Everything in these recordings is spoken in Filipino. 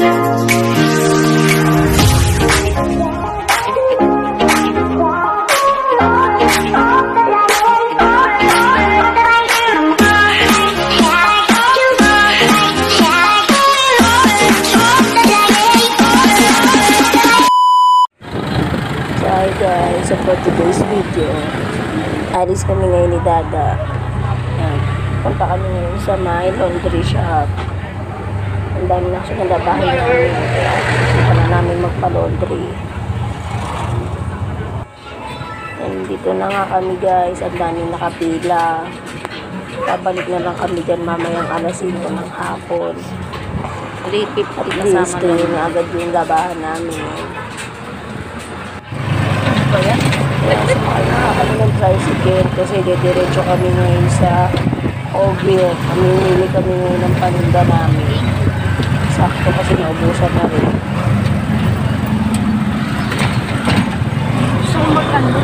Guys, so for today's video, alis kami ngayon ni Dada. Yan. Punta kami ngayon sa my laundry shop. Ang dami na kasi nalabahan namin. Kaya na namin magpa-laundry. And dito na nga kami guys. Ang daming nakapila. Babalik na lang kami dyan mamayang alas 5 ng hapon. 3:50 kasama na agad yung labahan namin. Kaya kami ng tricycle kasi diretso kami ngayon sa Ovil. Mamimili kami ngayon ng paninda namin. Sakto kasi naubusan na rin. So magkano?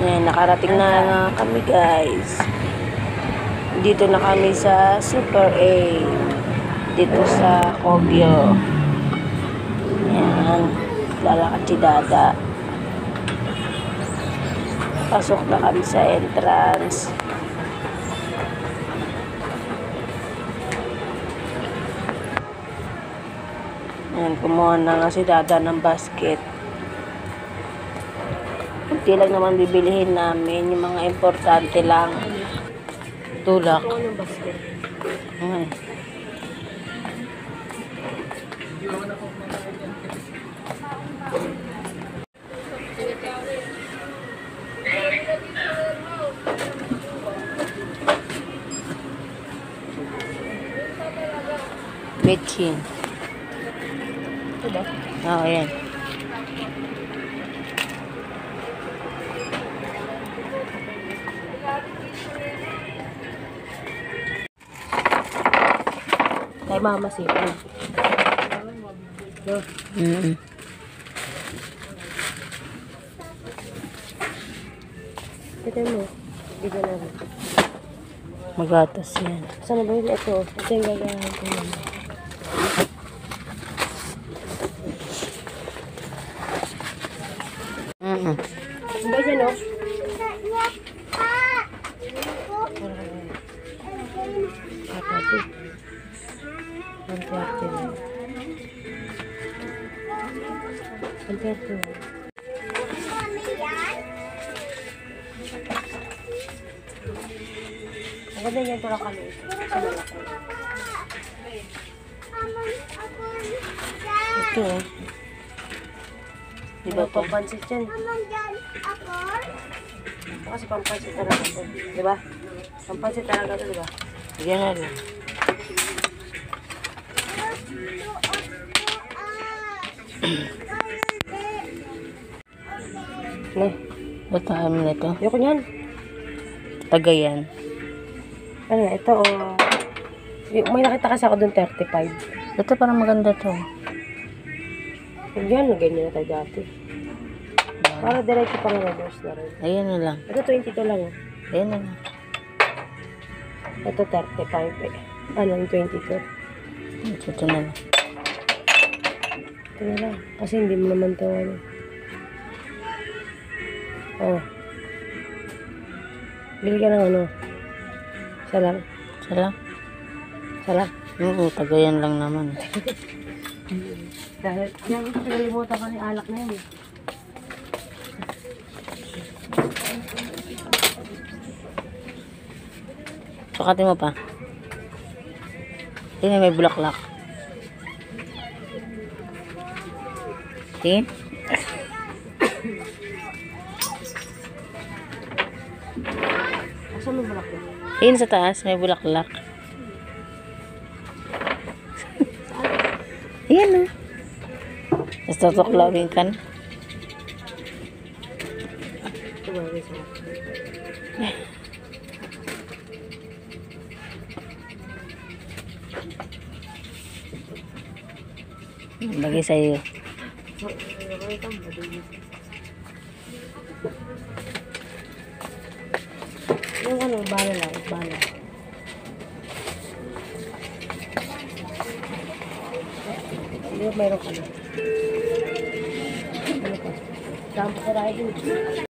Yan, nakarating na nga kami guys. Dito na kami sa Super A. Dito sa Ovil. Yan. Lalakad si Dada. Pasok na kami sa entrance. Ayan, kumuha na nga si Dada ng basket. Kunti lang naman bibilihin namin. Yung mga importante lang. Tulak. Ay. Betchin. Ito ba? Oo, yan. Kay mama siya. No? Ito mo. Ito na rin. Magatas yan. Saan ba yun? Ito. Ito yung gagawin ko naman. Ba dyan o? Ang ganda yan tulak kami sa malaki. Ito o. Diba pampansit yan? Ito kasi pampansit talaga ito. Diba? Pampansit talaga ito, diba? Bigyan na rin. Ne, batahan mo na ito. Ayoko niyan. Tagayan. Ano na, ito o. May nakita kasi ako dun 35. Ito parang maganda to. Yan, ganyan na tayo dati. Para diretso pang reverse na rin. Ayan na lang. Ito 22 lang. Ayan na lang. Ito 35 eh. Ano yung 22? Ito na lang. Ito na lang. Kasi hindi mo naman ito ano. Oh. Bili ka ng ano. Isa lang. Isa lang? Isa lang? Oo, tagayan lang naman. Dahil yung pinalimutan ka ni alak na yun eh. Sukatin mo pa. Tingnan may bulaklak. Tingin. Asan may bulaklak? Tingin sa taas may bulaklak. Ayan o. Tapos tutuklawin ka na. Bagay sa'yo. Yung ano, bala lang, bala. Di ba mayroon ka na? Ano ka? Sampo ko rin.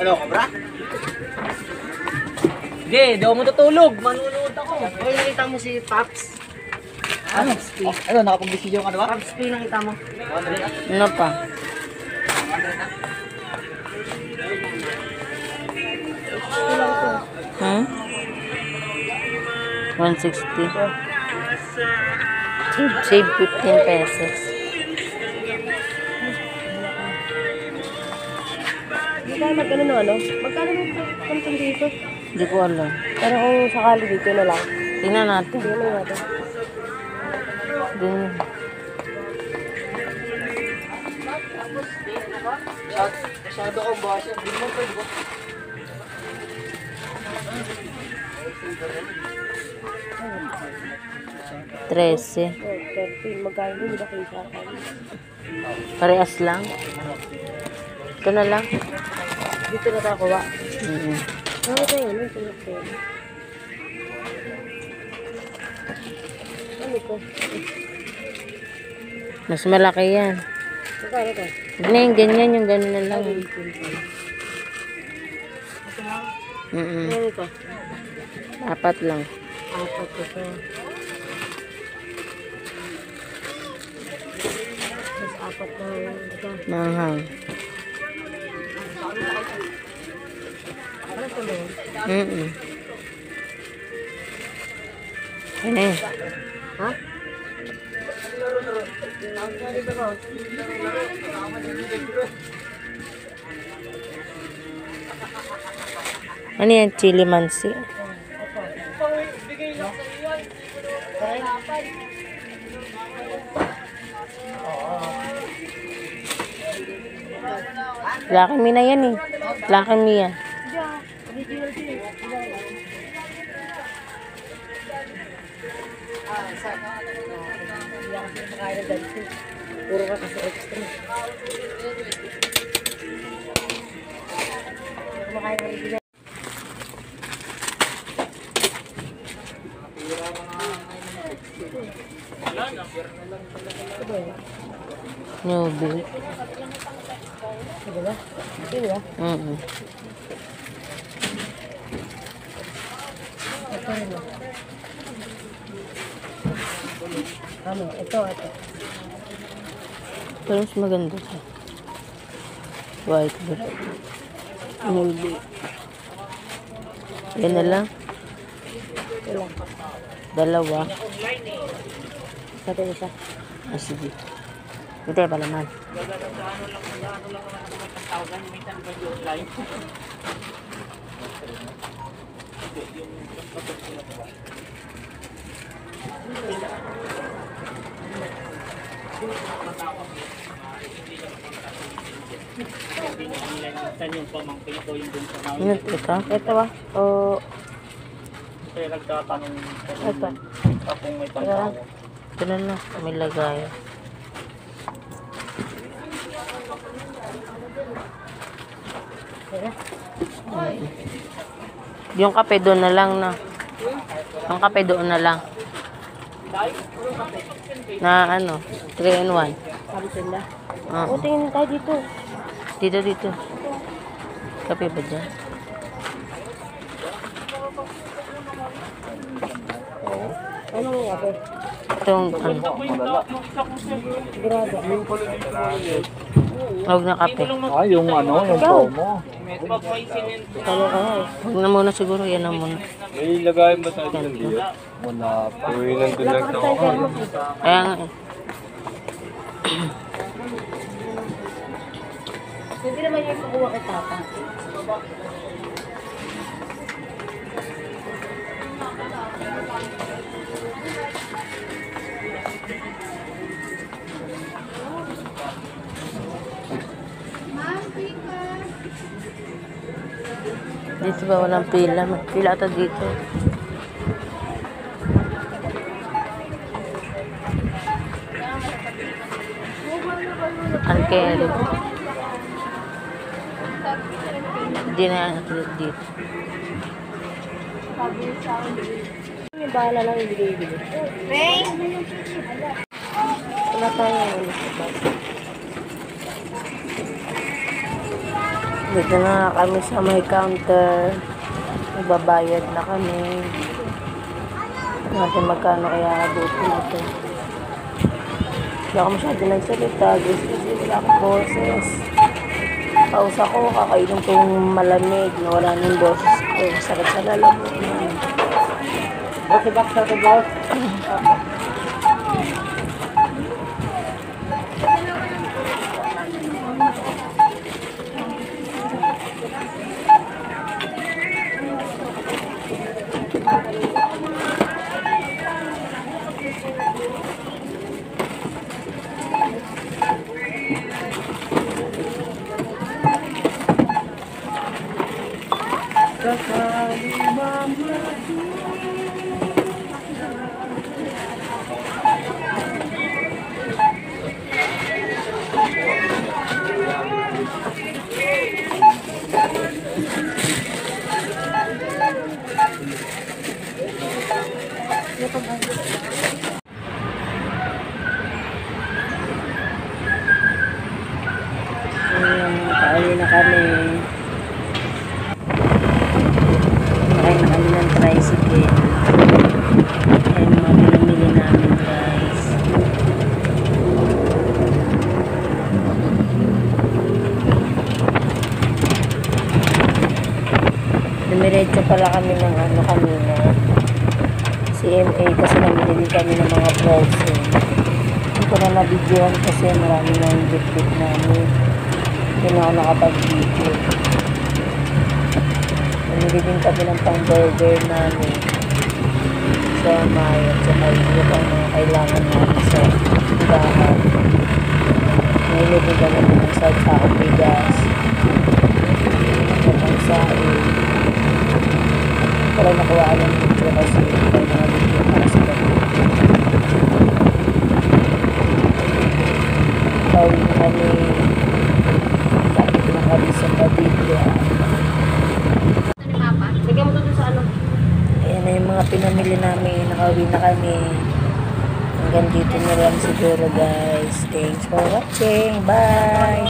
Ano, Cobra? Sige, di ako matutulog. Manunood ako. Ay, nakita mo si Pops. Ano? Ano, nakapag-video ka na ba? Pops P, nakita mo. Ano pa? Hmm? 160. Save 15 pesos. Hindi tayo mag-ano no, ano? Magkano mo kantong dito? Hindi ko alam. Pero kung sakali dito na lang. Tingnan natin. Hindi na natin. Dun. Masyado kong basa. Hindi mo pwede ko. Trese. 13. Magkano din ba kayo sa akin? Parehas lang. Ito na lang. Dito na kakuha. Ano tayo? Ano ito? Ano ito? Mas malaki yan. Magkano ito? Hindi na yung ganyan, yung gano'n na lang. Ano ito? Apat lang. Apat ito. Mas apat na ito. Manghang. Ano ito mo? Ano eh? Ha? Ano yan? Chili mansi. Laki mi na yan eh. Laki mi yan. Puro ka kasi extra. Kumakain ka rin. Newbie. Diba? Diba? Ito rin o. Ano? Ito. Pero mas maganda siya. White bread. Newbie. Yan na lang. Ilan? Dalawa. Sa atin isa. Ah, sige. Hindi, palaman. Yung pamangkin ko yung dun sa mga Ano ito? Ito ah. O, kaya nagtatanong ito. kung may pangtawag. Ito na lang. May lagay. Yung kape doon na lang na. Yung kape doon na lang. Na ano, 3 in 1. Sabi sila. Ah. O, tingin tayo dito. Dito. Kape ba dyan? Anong yabe? Itong ano, Grado. huwag na kape. Ah, yung ano, yung promo. Talo ka nga eh. Huwag na muna siguro, yan na muna. May lagayan ba tayo ng diyo? Wala pa. Uy, nandun lang Dapat tayo thermos eh. Kaya nga eh. Hindi naman yung kukuha kay Papa. Dito ba walang pila? May pila ata dito. Uncarry. Hindi na yan dito. Yung bahala lang yung bibili. Wala tayo yung Dito na kami sa may counter. Nagbabayad na kami. Natin magkano kaya dito na ito. Hindi ako masyado nagsalita. Guys, kasi wala akong boses. Paus ako, kakainom ko yung malamig. Nawala ng boses ko. Sakit sa lalamog na. Boss, back sa akin, boss. Pauwi na kami. Nakain na kami ng tricycle. Ayan mga pinamili namin, guys. Dumiretso pala kami ng ano kanina. CMA kasi namili din kami ng mga frozen. Hindi ko na nabidyoan kasi marami na yung bit namin. Hindi na ako nakapag-video. Namili din kami ng pang-burger namin sa May at saka yung pang mga kailangan namin sa bahay. Namili din kami ng sa akong bigas at pang-sain. Wala nakuha ng video kasi may mga video para sa kami. Tawin kami. Tapos na kami sa Padilla. Bigyan mo doon sa ano. Ayan na yung mga pinamili namin. Nakauwi na kami. Hanggang dito na lang siguro, guys. Thanks for watching. Bye!